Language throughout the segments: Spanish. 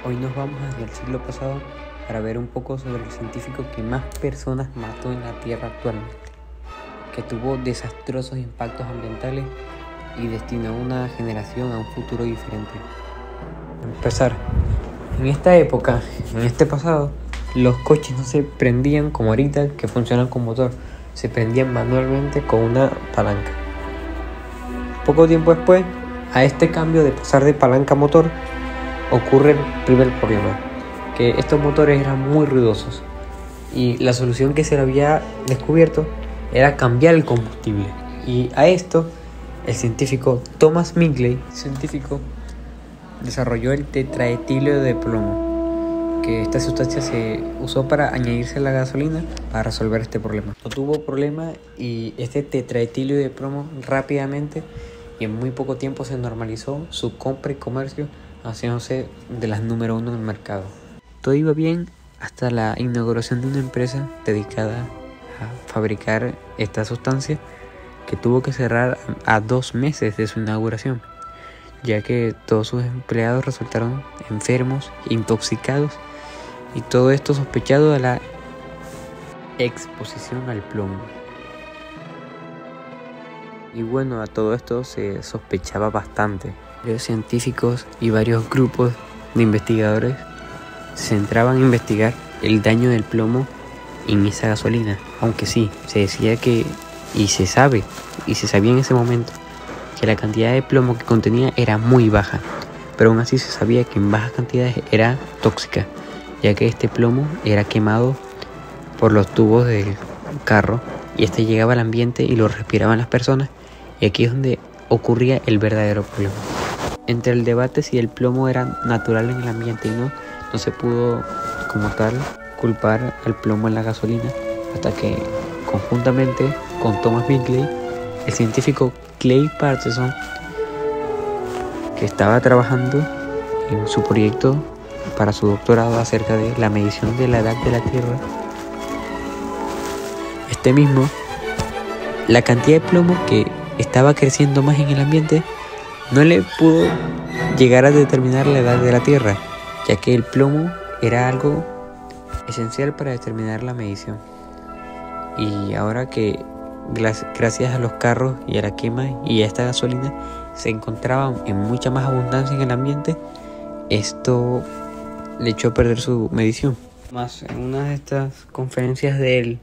Hoy nos vamos hacia el siglo pasado para ver un poco sobre el científico que más personas mató en la Tierra actualmente, que tuvo desastrosos impactos ambientales y destinó a una generación a un futuro diferente. Para empezar, en esta época, en este pasado, los coches no se prendían como ahorita que funcionan con motor, se prendían manualmente con una palanca. Poco tiempo después, a este cambio de pasar de palanca a motor, ocurre el primer problema, que estos motores eran muy ruidosos y la solución que se le había descubierto era cambiar el combustible. Y a esto el científico Thomas Mingley desarrolló el tetraetilio de plomo, que esta sustancia se usó para añadirse a la gasolina para resolver este problema. No tuvo problema y este tetraetilio de plomo rápidamente y en muy poco tiempo se normalizó su compra y comercio, haciéndose de las número 1 en el mercado. Todo iba bien hasta la inauguración de una empresa dedicada a fabricar esta sustancia, que tuvo que cerrar a 2 meses de su inauguración, ya que todos sus empleados resultaron enfermos, intoxicados, y todo esto sospechado de la exposición al plomo. Y bueno, a todo esto se sospechaba bastante. Varios científicos y varios grupos de investigadores se centraban en investigar el daño del plomo en esa gasolina, aunque sí, se decía que, y se sabía en ese momento, que la cantidad de plomo que contenía era muy baja, pero aún así se sabía que en bajas cantidades era tóxica, ya que este plomo era quemado por los tubos del carro y este llegaba al ambiente y lo respiraban las personas, y aquí es donde ocurría el verdadero problema. Entre el debate si el plomo era natural en el ambiente y no se pudo como tal culpar al plomo en la gasolina, hasta que conjuntamente con Thomas Mingley, el científico Clay Patterson, que estaba trabajando en su proyecto para su doctorado acerca de la medición de la edad de la Tierra, este mismo, la cantidad de plomo que estaba creciendo más en el ambiente no le pudo llegar a determinar la edad de la Tierra, ya que el plomo era algo esencial para determinar la medición. Y ahora que gracias a los carros y a la quema y a esta gasolina se encontraba en mucha más abundancia en el ambiente, esto le echó a perder su medición. Más en una de estas conferencias de él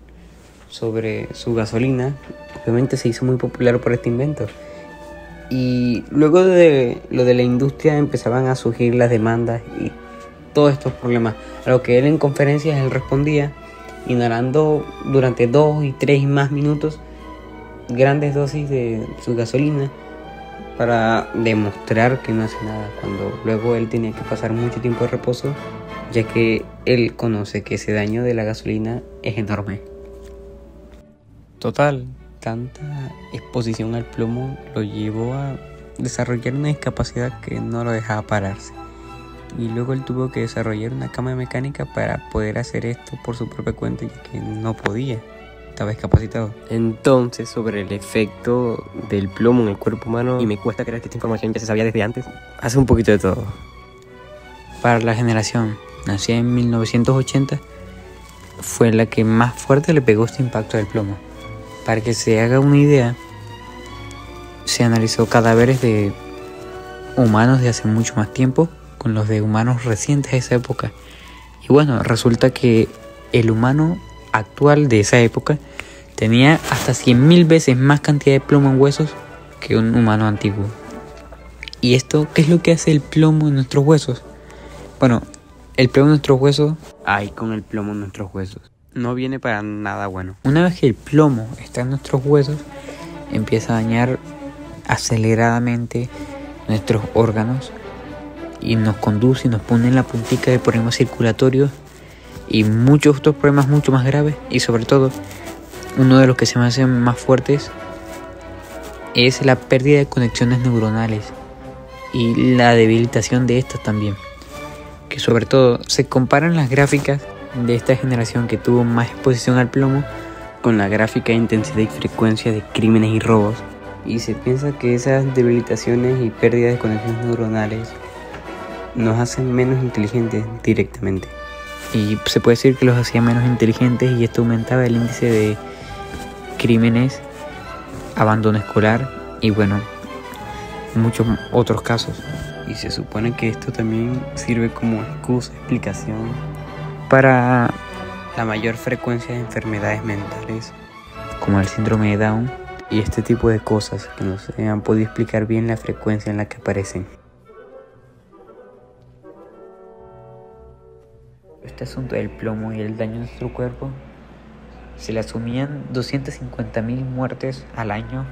sobre su gasolina, obviamente se hizo muy popular por este invento. Y luego de lo de la industria empezaban a surgir las demandas y todos estos problemas, a lo que él en conferencias él respondía inhalando durante 2 y 3 y más minutos grandes dosis de su gasolina para demostrar que no hace nada, cuando luego él tenía que pasar mucho tiempo de reposo, ya que él conoce que ese daño de la gasolina es enorme. Total, tanta exposición al plomo lo llevó a desarrollar una discapacidad que no lo dejaba pararse. Y luego él tuvo que desarrollar una cama mecánica para poder hacer esto por su propia cuenta, ya que no podía, estaba discapacitado. Entonces, sobre el efecto del plomo en el cuerpo humano, y me cuesta creer que esta información ya se sabía desde antes, hace un poquito de todo. Para la generación nacida en 1980, fue la que más fuerte le pegó este impacto del plomo. Para que se haga una idea, se analizó cadáveres de humanos de hace mucho más tiempo con los de humanos recientes de esa época. Y bueno, resulta que el humano actual de esa época tenía hasta 100.000 veces más cantidad de plomo en huesos que un humano antiguo. ¿Y esto qué es lo que hace el plomo en nuestros huesos? Bueno, el plomo en nuestros huesos, con el plomo en nuestros huesos, no viene para nada bueno. Una vez que el plomo está en nuestros huesos, empieza a dañar aceleradamente nuestros órganos y nos conduce y nos pone en la puntica de problemas circulatorios y muchos otros problemas mucho más graves. Y sobre todo, uno de los que se me hacen más fuertes es la pérdida de conexiones neuronales y la debilitación de estas también, que sobre todo se comparan las gráficas de esta generación que tuvo más exposición al plomo con la gráfica de intensidad y frecuencia de crímenes y robos, y se piensa que esas debilitaciones y pérdidas de conexiones neuronales nos hacen menos inteligentes directamente. Y se puede decir que los hacía menos inteligentes, y esto aumentaba el índice de crímenes, abandono escolar y bueno, muchos otros casos. Y se supone que esto también sirve como excusa, explicación Para la mayor frecuencia de enfermedades mentales, como el síndrome de Down, y este tipo de cosas que no se han podido explicar bien la frecuencia en la que aparecen. este asunto del plomo y el daño a nuestro cuerpo, se le asumían 250.000 muertes al año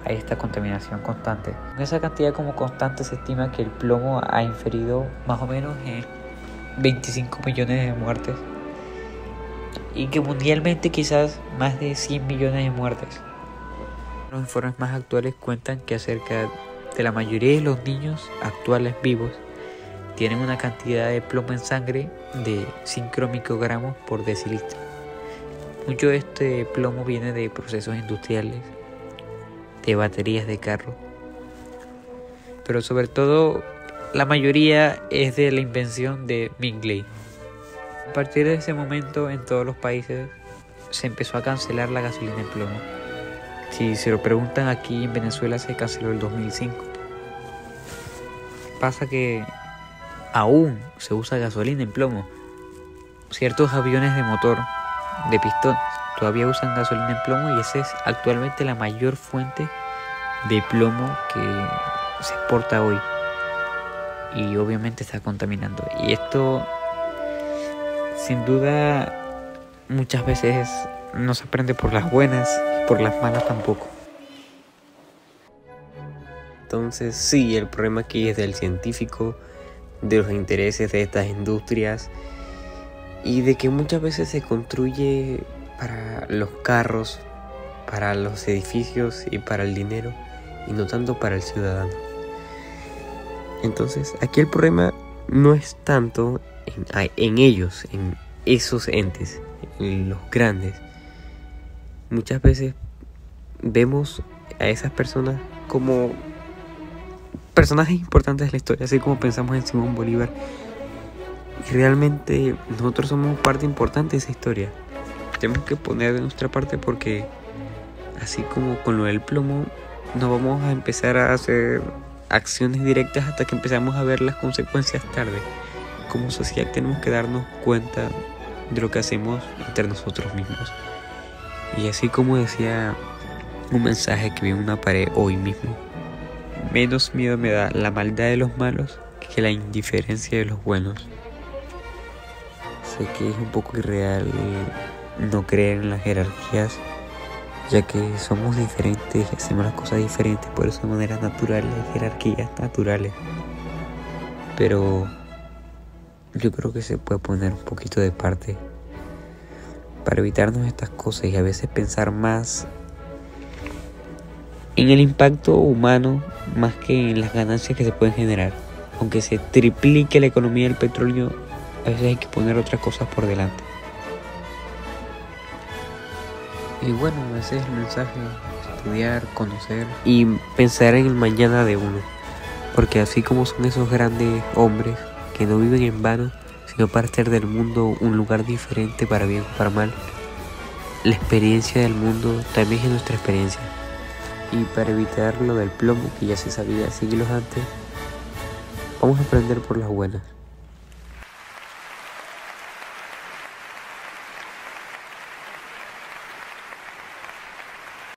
a esta contaminación constante. Con esa cantidad como constante se estima que el plomo ha inferido más o menos en 25 millones de muertes, y que mundialmente quizás más de 100 millones de muertes. Los informes más actuales cuentan que cerca de la mayoría de los niños actuales vivos tienen una cantidad de plomo en sangre de 5 microgramos por decilitro. Mucho de este plomo viene de procesos industriales, de baterías de carro, pero sobre todo la mayoría es de la invención de Mingley. A partir de ese momento en todos los países se empezó a cancelar la gasolina en plomo. Si se lo preguntan, aquí en Venezuela se canceló el 2005. Pasa que aún se usa gasolina en plomo. Ciertos aviones de motor, de pistón, todavía usan gasolina en plomo, y esa es actualmente la mayor fuente de plomo que se exporta hoy. Y obviamente está contaminando. Y esto, sin duda, muchas veces no se aprende por las buenas, y por las malas tampoco. Entonces sí, el problema aquí es del científico, de los intereses de estas industrias, y de que muchas veces se construye para los carros, para los edificios y para el dinero, y no tanto para el ciudadano. Entonces aquí el problema no es tanto en ellos, en esos entes, en los grandes. Muchas veces vemos a esas personas como personajes importantes de la historia, así como pensamos en Simón Bolívar, y realmente nosotros somos parte importante de esa historia. Tenemos que poner de nuestra parte, porque así como con lo del plomo, no vamos a empezar a hacer acciones directas hasta que empezamos a ver las consecuencias tarde. Como sociedad tenemos que darnos cuenta de lo que hacemos entre nosotros mismos. Y así como decía un mensaje que vi en una pared hoy mismo: menos miedo me da la maldad de los malos que la indiferencia de los buenos. Sé que es un poco irreal no creer en las jerarquías, ya que somos diferentes y hacemos las cosas diferentes, por eso de manera natural hay jerarquías naturales. Pero yo creo que se puede poner un poquito de parte para evitarnos estas cosas, y a veces pensar más en el impacto humano más que en las ganancias que se pueden generar. Aunque se triplique la economía del petróleo, a veces hay que poner otras cosas por delante. Y bueno, ese es el mensaje: estudiar, conocer y pensar en el mañana de uno. Porque así como son esos grandes hombres que no viven en vano, sino para hacer del mundo un lugar diferente, para bien o para mal, la experiencia del mundo también es nuestra experiencia. Y para evitar lo del plomo, que ya se sabía siglos antes, vamos a aprender por las buenas.